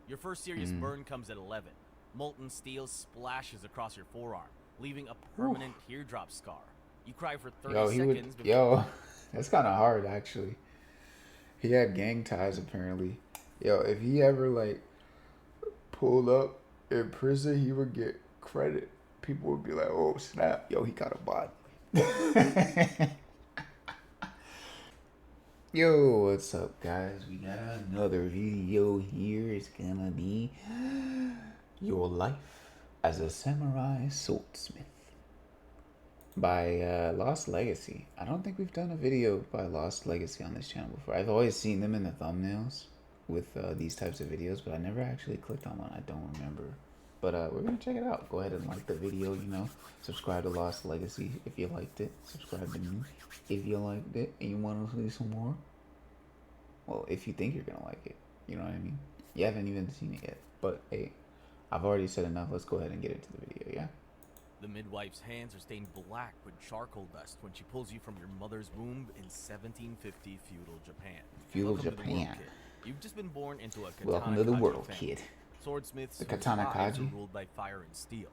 Your first serious burn comes at 11. Molten steel splashes across your forearm, leaving a Oof. permanent teardrop scar. You cry for 30 Yo, he would. seconds before... Yo, that's kind of hard actually. He had gang ties apparently. Yo, if he ever like pulled up in prison, he would get credit. People would be like, "Oh snap, yo, he got a body." Yo, what's up, guys? We got another video here. It's gonna be your life as a samurai swordsmith by Lost Legacy. I don't think we've done a video by Lost Legacy on this channel before. I've always seen them in the thumbnails with these types of videos, but I never actually clicked on one. I don't remember. But we're gonna check it out. Go ahead and like the video, you know. Subscribe to Lost Legacy if you liked it. Subscribe to me if you liked it and you want to see some more. Well, if you think you're gonna like it, you know what I mean. You haven't even seen it yet, but hey, I've already said enough. Let's go ahead and get into the video. Yeah. The midwife's hands are stained black with charcoal dust when she pulls you from your mother's womb in 1750 feudal Japan. Feudal Welcome to the world, Japan. kid. You've just been born into a katana Welcome to the Kaji world, family. kid. Swordsmiths The whose katana lives are Kaji. ruled by fire and steel.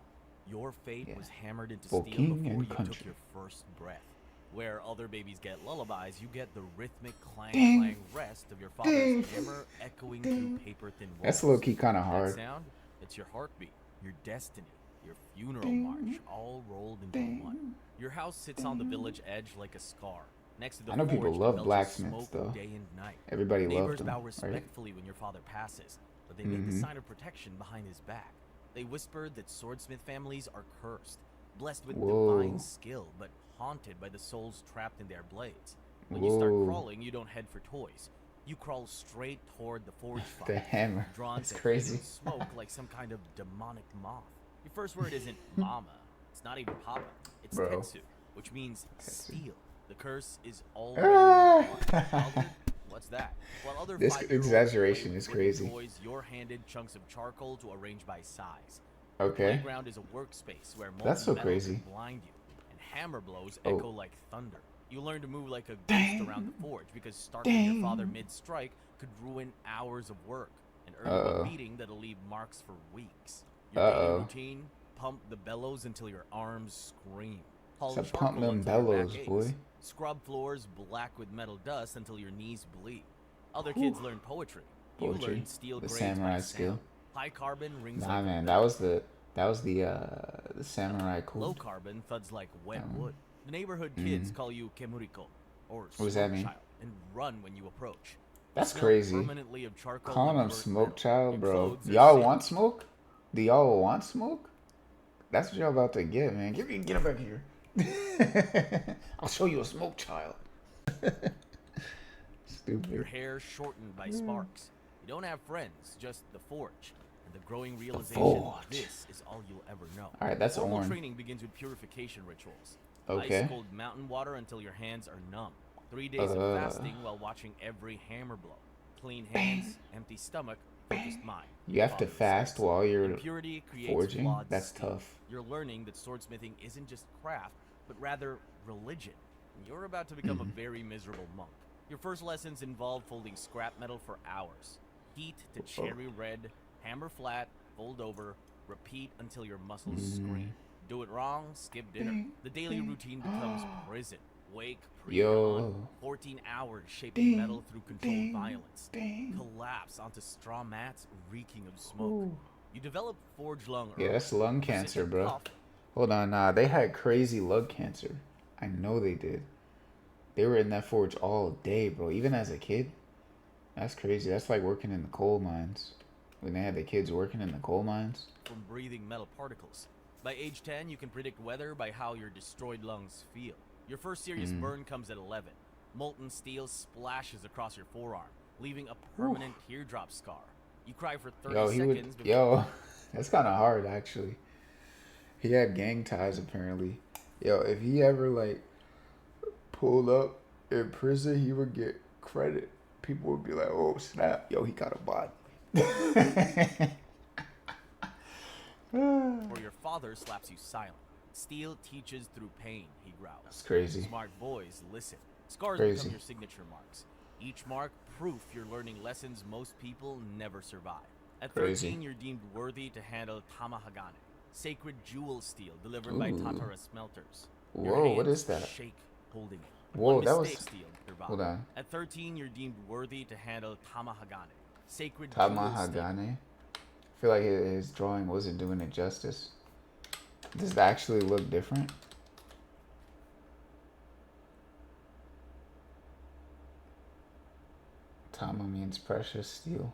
Your fate Yeah. was hammered into For steel king before and you country. took your first breath. Where other babies get lullabies, you get the rhythmic clang Ding. clang rest of your father's Ding. hammer echoing Ding. through paper thin walls. That's low-key kind of That hard. sound, it's your heartbeat, your destiny, your funeral Ding. march, all rolled into Ding. one. Your house sits on the village edge like a scar. Next to the I know forge people that love belches blacksmiths, smoke though. day and night. Everybody loved Neighbors them, bow right? respectfully when your father passes, but they make the sign of protection behind his back. They whispered that swordsmith families are cursed, blessed with Whoa. divine skill, but haunted by the souls trapped in their blades. When you start Whoa. crawling, you don't head for toys. You crawl straight toward the forge fire. The hammer. Drawn That's to crazy. hidden smoke like some kind of demonic moth. Your first word isn't mama. It's not even papa. It's Bro. tetsu, which means Tetsu. steel. The curse is already Ah. in your blood. Childhood? What's that? While other This 5-year-olds exaggeration play is with wooden crazy. toys, you're handed chunks of charcoal to arrange by size. Okay. The playground is a workspace where molten That's so metal crazy. can blind you, and hammer blows Oh. echo like thunder. You learn to move like a ghost Dang. around the forge because startling your father Dang. mid-strike could ruin hours of work and earn you Uh-oh. a beating that'll leave marks for weeks. Your daily Uh-oh. routine: pump the bellows until your arms scream. Haul So charcoal pump them until your bellows, back aches. boy. Scrub floors black with metal dust until your knees bleed. Other kids learn poetry. You Poetry. learn steel The grades samurai by skill. sound. High carbon rings Nah, like a man, bell. that was the samurai Low code. carbon thuds like wet wood. The neighborhood kids call you Kemuriko, or What does that smoke mean? child, and run when you approach. That's Smell crazy. permanently of charcoal Calling and him burnt smoke metal. child, Your bro. clothes are Y'all singed. want smoke? Do y'all want smoke? That's what y'all about to get, man. Get him back here. I'll show you a smoke child. Your Stupid. hair shortened by sparks. You don't have friends, just the forge. And the growing realization forge. this is all you'll ever know. Alright, that's Formal Orn. training begins with purification rituals. Okay. Ice cold mountain water until your hands are numb. 3 days of fasting while watching every hammer blow. Clean hands, empty stomach, focused mind. You have to Father fast says. while you're Impurity creates forging? flawed That's steel. tough. You're learning that swordsmithing isn't just craft, but rather religion. You're about to become a very miserable monk. Your first lessons involve folding scrap metal for hours. Heat to cherry red, hammer flat, fold over, repeat until your muscles scream. Do it wrong, skip dinner. The daily routine becomes prison. Wake, pre-dawn, 14 hours shaping metal through controlled violence. Collapse onto straw mats reeking of smoke. You develop forge lung. Yeah, that's lung cancer, persistent bro. cough. Hold on, nah, they had crazy lung cancer. I know they did. They were in that forge all day, bro. Even as a kid. That's crazy. That's like working in the coal mines. When they had the kids working in the coal mines. From breathing metal particles. By age 10, you can predict weather by how your destroyed lungs feel. Your first serious burn comes at 11. Molten steel splashes across your forearm, leaving a permanent teardrop scar. You cry for 30 Yo, he seconds would. before... Yo, that's kind of hard, actually. He had gang ties, apparently. Yo, if he ever, like, pulled up in prison, he would get credit. People would be like, oh, snap. Yo, he got a body. Or your father slaps you silent. Steel teaches through pain, he growls. That's crazy. Smart boys, listen. Scars Crazy. become your signature marks. Each mark, proof you're learning lessons most people never survive. At Crazy. 13, you're deemed worthy to handle Tamahagane, sacred jewel steel delivered by Ooh. Tatara smelters. Your Whoa, what hands is that? shake holding it. One Whoa, that mistake was. steal, survive. Hold on. At 13, you're deemed worthy to handle Tamahagane, sacred jewel steel. Tamahagane. I feel like his drawing wasn't doing it justice. Does it actually look different? Tama means precious steel.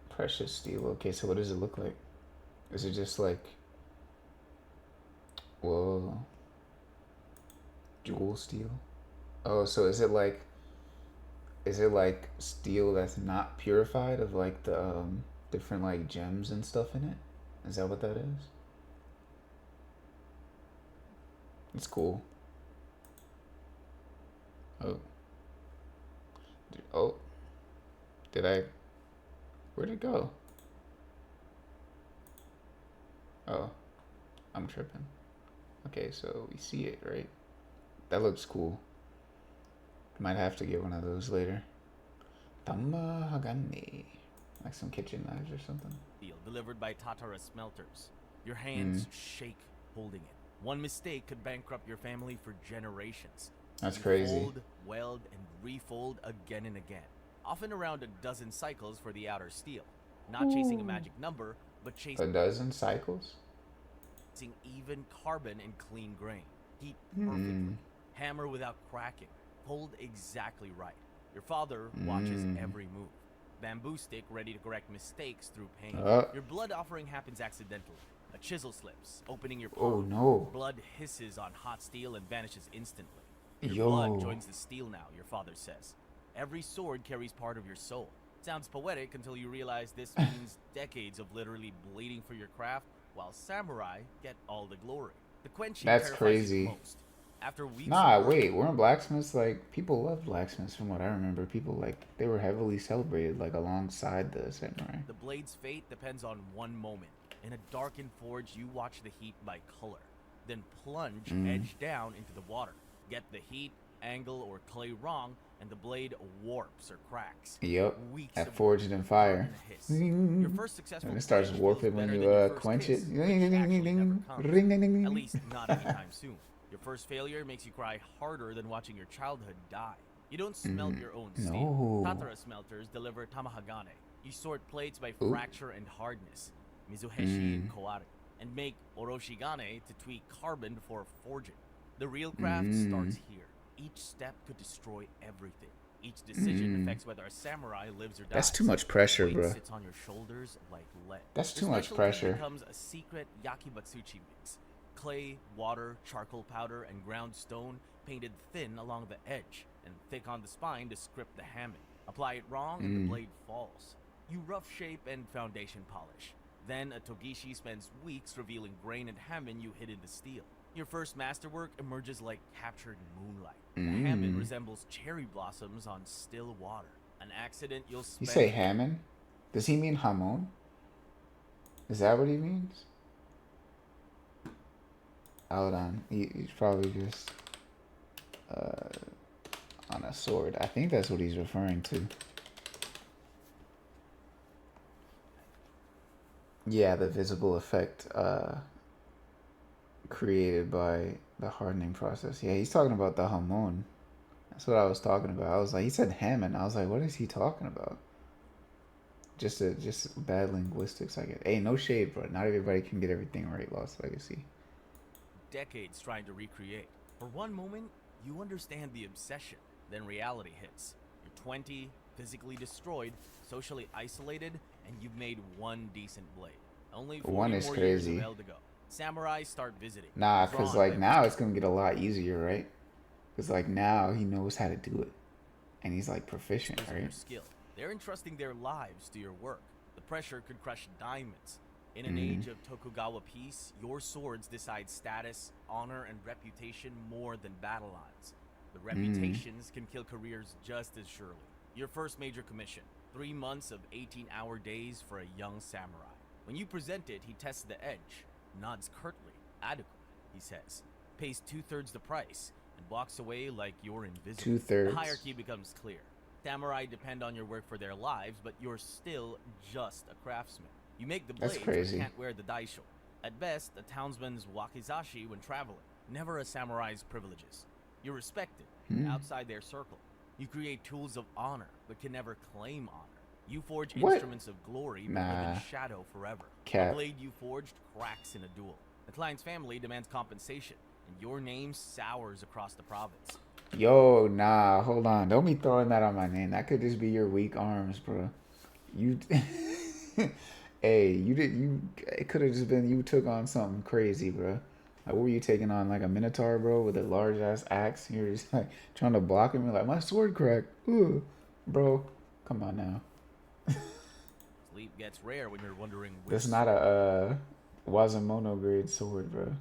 Precious steel. Okay, so what does it look like? Is it just like, whoa, jewel steel? Oh, so is it like steel that's not purified of like the different like gems and stuff in it? Is that what that is? It's cool. Oh, oh, did I? Where'd it go? Oh, I'm tripping. Okay, so we see it, right? That looks cool. Might have to get one of those later. Tamahagane. Like some kitchen knives or something. Steel delivered by Tatara smelters. Your hands shake holding it. One mistake could bankrupt your family for generations. That's You crazy. Fold, weld, and refold again and again. Often around a dozen cycles for the outer steel. Not chasing a magic number, but A chasing dozen cycles? even carbon and clean grain. Heat perfectly. Hammer without cracking. Hold exactly right. Your father watches every move. Bamboo stick ready to correct mistakes through pain. Your blood offering happens accidentally. A chisel slips, opening your palm. Oh no. Blood hisses on hot steel and vanishes instantly. Your Yo. blood joins the steel now, your father says. Every sword carries part of your soul. Sounds poetic until you realize this means decades of literally bleeding for your craft, while samurai get all the glory. The quenching That's terrifies crazy. you most. After weeks Nah, of work, wait, weren't blacksmiths like people loved blacksmiths from what I remember. People like they were heavily celebrated like alongside the samurai. the blade's fate depends on one moment. In a darkened forge, you watch the heat by color, then plunge edge down into the water. Get the heat, angle, or clay wrong, and the blade warps or cracks. Yep. Weeks At of forged in fire. and a hiss. Your first successful And it starts quench warping feels when better you than your first quench kiss, it. which actually never comes. Ring ding ding At ding. least not anytime soon. Your first failure makes you cry harder than watching your childhood die. You don't smelt your own steel. No. Tatara smelters deliver tamahagane. You sort plates by Ooh. fracture and hardness, mizuheshi and kowaru, and make oroshigane to tweak carbon before forging. The real craft starts here. Each step could destroy everything. Each decision affects whether a samurai lives or dies. That's too much pressure, Weight bro. sits on your shoulders like lead. That's Your too much specialty pressure. becomes a secret yakibatsuchi mix. Clay, water, charcoal powder, and ground stone painted thin along the edge and thick on the spine to script the hamming. Apply it wrong and the blade falls. You rough shape and foundation polish. Then a togishi spends weeks revealing grain and hamming you hid in the steel. Your first masterwork emerges like captured moonlight. The hamming resembles cherry blossoms on still water. An accident you'll You spend... say Hammond? Does he mean Hamon? Is that what he means? Hold on. He's probably just on a sword. I think that's what he's referring to. Yeah, the visible effect created by the hardening process. Yeah, he's talking about the Hamon. That's what I was talking about. I was like, he said Hammond. I was like, what is he talking about? Just bad linguistics, I guess. Hey, no shade, bro. Not everybody can get everything right. Lost Legacy. Decades trying to recreate. For one moment, you understand the obsession. Then reality hits. You're 20, physically destroyed, socially isolated, and you've made one decent blade. Only 40 One is more crazy. years of hell to go. Samurai start visiting. Nah, because drawn like by now it's going to get a lot easier, right? Because like now he knows how to do it. And he's like proficient, whispers of right? your skill. They're entrusting their lives to your work. The pressure could crush diamonds. In an age of Tokugawa peace, your swords decide status, honor, and reputation more than battle lines. The reputations can kill careers just as surely. Your first major commission, 3 months of 18-hour days for a young samurai. When you present it, he tests the edge, nods curtly. Adequate, he says. Pays 2/3 the price, and walks away like you're invisible. 2/3. The hierarchy becomes clear. Samurai depend on your work for their lives, but you're still just a craftsman. You make the That's blades, but crazy. can't wear the daisho. At best, a townsman's wakizashi when traveling, never a samurai's privileges. You're respected, outside their circle. You create tools of honor, but can never claim honor. You forge What? instruments of glory, but live in shadow forever. Cap. A blade you forged cracks in a duel. The client's family demands compensation, and your name sours across the province. Yo, nah, hold on. Don't be throwing that on my name. That could just be your weak arms, bro. You, hey, it could have just been you took on something crazy, bro. Like, what were you taking on, like a minotaur, bro, with a large ass axe? You're just like trying to block him. You're like, my sword cracked. Ugh. Bro, come on now. Sleep gets rare when you're wondering which That's not a Wazamono grade sword, bro.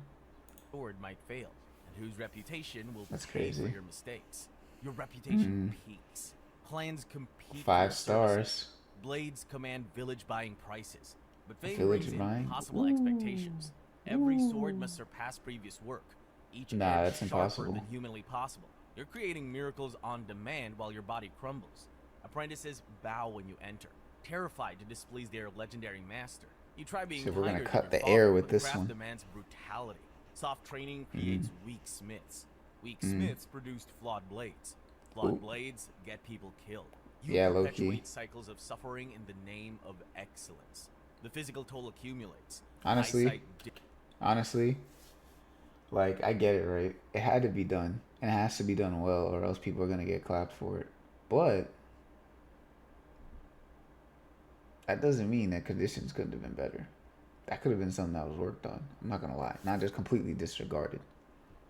sword might fail, and whose reputation will That's pay for crazy. your mistakes. Your reputation peaks. Clans compete for 5 services. stars. Blades command village buying prices, but fame Village brings in buying? impossible expectations. Every sword must surpass previous work. Each Nah, edge that's sharper impossible. than humanly possible. You're creating miracles on demand while your body crumbles. Apprentices bow when you enter, terrified to displease their legendary master. You try being So we're gonna kinder cut than the your air father, with but this craft one. demands brutality. Soft training creates weak smiths. Weak smiths produced flawed blades. Flawed Ooh. blades get people killed. You Yeah, low-key. perpetuate cycles of suffering in the name of excellence. The physical toll accumulates. Honestly, Eyesight honestly, like, I get it, right? It had to be done, and it has to be done well, or else people are gonna get clapped for it. But that doesn't mean that conditions couldn't have been better. That could have been something that was worked on. I'm not gonna lie, not just completely disregarded.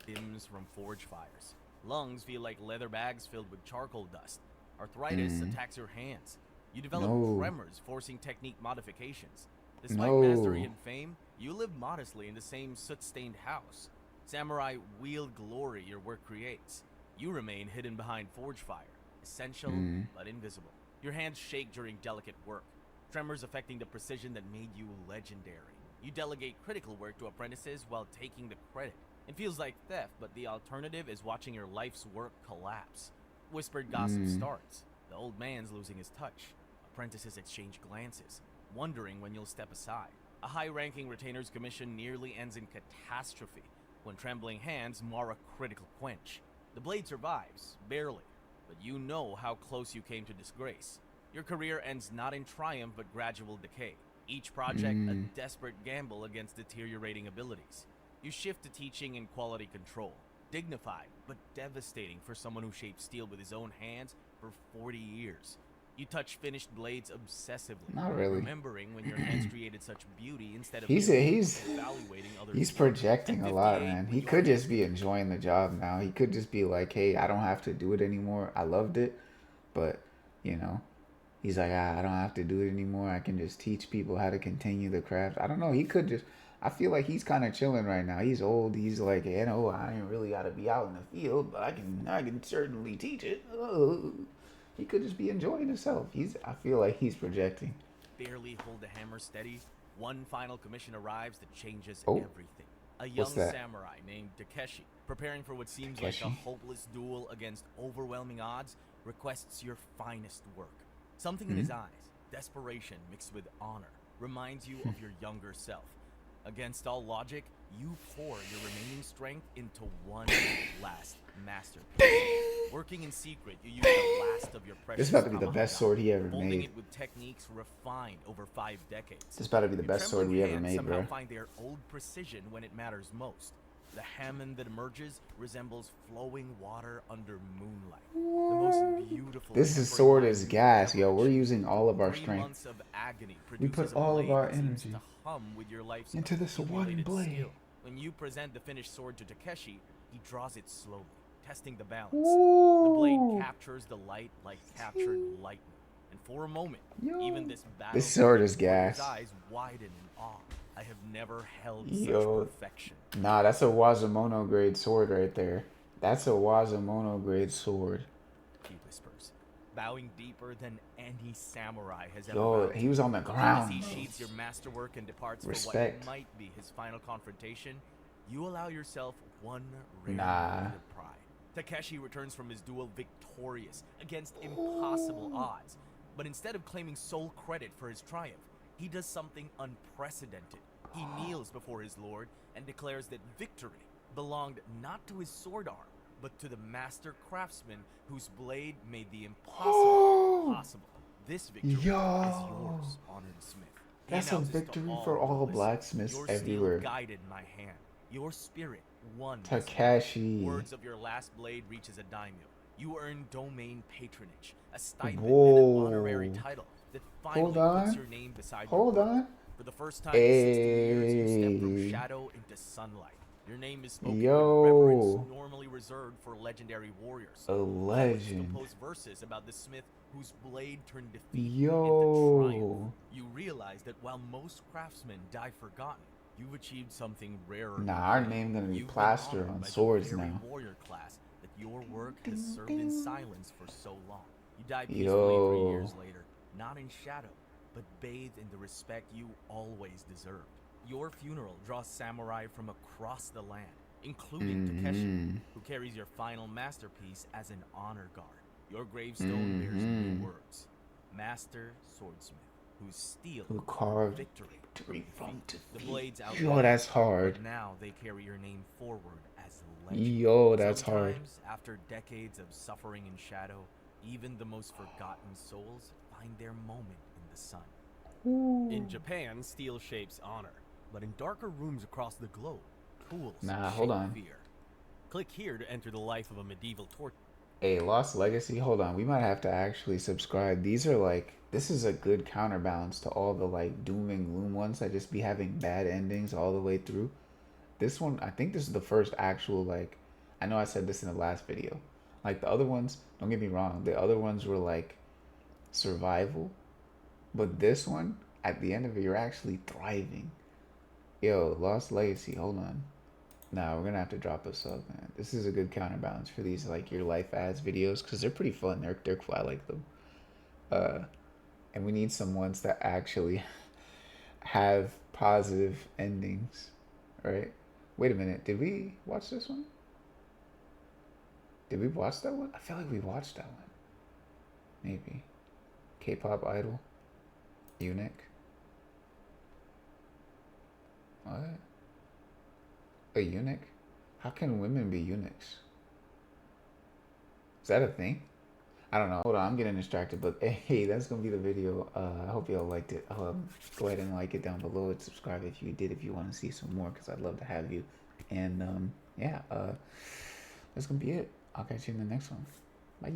dims from forge fires. Lungs feel like leather bags filled with charcoal dust. Arthritis attacks your hands. You develop No. tremors, forcing technique modifications. Despite No. mastery and fame, you live modestly in the same soot-stained house. Samurai wield glory your work creates. You remain hidden behind forge fire, essential but invisible. Your hands shake during delicate work, tremors affecting the precision that made you legendary. You delegate critical work to apprentices while taking the credit. It feels like theft, but the alternative is watching your life's work collapse. Whispered gossip starts. The old man's losing his touch. Apprentices exchange glances, wondering when you'll step aside. A high-ranking retainer's commission nearly ends in catastrophe when trembling hands mar a critical quench. The blade survives, barely, but you know how close you came to disgrace. Your career ends not in triumph but gradual decay. Each project a desperate gamble against deteriorating abilities. You shift to teaching and quality control. Dignified, but devastating for someone who shaped steel with his own hands for 40 years. You touch finished blades obsessively, Not really. remembering when your hands created such beauty instead of He's merely he's evaluating others' he's work. projecting At a lot, 58, man. when He you could are just be enjoying the job now. He could just be like, hey, I don't have to do it anymore. I loved it, but you know, he's like, I don't have to do it anymore. I can just teach people how to continue the craft. I don't know. He could just. I feel like he's kind of chilling right now. He's old. He's like, you know, I ain't really got to be out in the field, but I can certainly teach it. Oh. He could just be enjoying himself. I feel like he's projecting. barely hold the hammer steady, one final commission arrives that changes Oh, everything. A young what's that? samurai named Takeshi, preparing for what seems like a Takeshi? hopeless duel against overwhelming odds, requests your finest work. Something in his eyes, desperation mixed with honor, reminds you of your younger self. Against all logic, you pour your remaining strength into one last masterpiece. Working in secret, you use the last of your precious This is about to be the best tomahawk, sword he ever molding made. it with techniques refined over 5 decades. This is about to be the Your best sword trembling we ever hands made, somehow bro. find their old precision when it matters most. The Hammond that emerges resembles flowing water under moonlight. The most beautiful. This tempered sword line is you've gas, ever yo. We're achieved. using all of our 3 strength months of agony We produces put all a of blade our that seems energy to hum with your life's into this one accumulated blade. skill. When you present the finished sword to Takeshi, he draws it slowly, testing the balance. The Ooh. blade captures the light like captured lightning, and for a moment, Yo. even this battle This sword is warrior's gas. eyes widen in awe. I have never held Yo. such perfection. Nah, that's a Wazamono grade sword right there. That's a Wazamono grade sword. He whispers, bowing deeper than any samurai has ever Yo, bowed. he was on the But ground. as he sheathes your masterwork and departs Respect. for what might be his final confrontation, you allow yourself one rare Nah. moment of pride. Takeshi returns from his duel victorious against impossible odds. But instead of claiming sole credit for his triumph, he does something unprecedented. He kneels before his lord and declares that victory belonged not to his sword arm, but to the master craftsman whose blade made the impossible possible. This victory is yours, honored smith. He That's a announces to victory for all who listen, blacksmiths your everywhere. steel guided my hand. Your spirit won this battle. Takeshi. Words of your last blade reaches a daimyo. You earn domain patronage, a stipend and Whoa. an honorary title that Hold finally on. puts your name beside Hold your birth. on. For the first time in 60 years, you step Hey. from shadow into sunlight. Your name is spoken with Yo. reverence normally reserved for legendary warriors. A Poets legend. compose verses about the smith whose blade turned defeat into Yo. triumph. You realize that while most craftsmen die forgotten, you've achieved something rarer. Nah, than our fame. name gonna be You've been plastered honored on by the swords very now. warrior class that your work has served in silence for so long. You die peacefully Yo. 3 years later, not in shadow, but bathed in the respect you always deserved. Your funeral draws samurai from across the land, including Takeshi, who carries your final masterpiece as an honor guard. Your gravestone bears new words: Master Swordsmith, whose steel Who carved victory from The defeat. blades out. Yo, that's hard. But now they carry your name forward as a legend. Yo, that's hard. Sometimes, after decades of suffering in shadow, even the most forgotten souls find their moment in the sun. Ooh. In Japan, steel shapes honor, but in darker rooms across the globe, tools Hold shape on. fear. Click here to enter the life of a medieval torture. Hey, Lost Legacy, hold on. We might have to actually subscribe. These are like, this is a good counterbalance to all the like doom and gloom ones that just be having bad endings all the way through. This one, I think this is the first actual, like, I know I said this in the last video. Like the other ones, don't get me wrong, the other ones were like survival. But this one, at the end of it, you're actually thriving. Yo, Lost Legacy, hold on. Nah, we're gonna have to drop a sub, man. This is a good counterbalance for these like your life ads videos because they're pretty fun. They're cool. I like them. And we need some ones that actually have positive endings, right? Wait a minute. Did we watch this one? Did we watch that one? I feel like we watched that one. Maybe. K-pop idol. Eunuch. What? A eunuch? How can women be eunuchs? Is that a thing? I don't know. Hold on, I'm getting distracted, but hey, that's gonna be the video. I hope y'all liked it. Go ahead and like it down below and subscribe if you did, if you want to see some more, because I'd love to have you. And yeah, that's gonna be it. I'll catch you in the next one. Bye.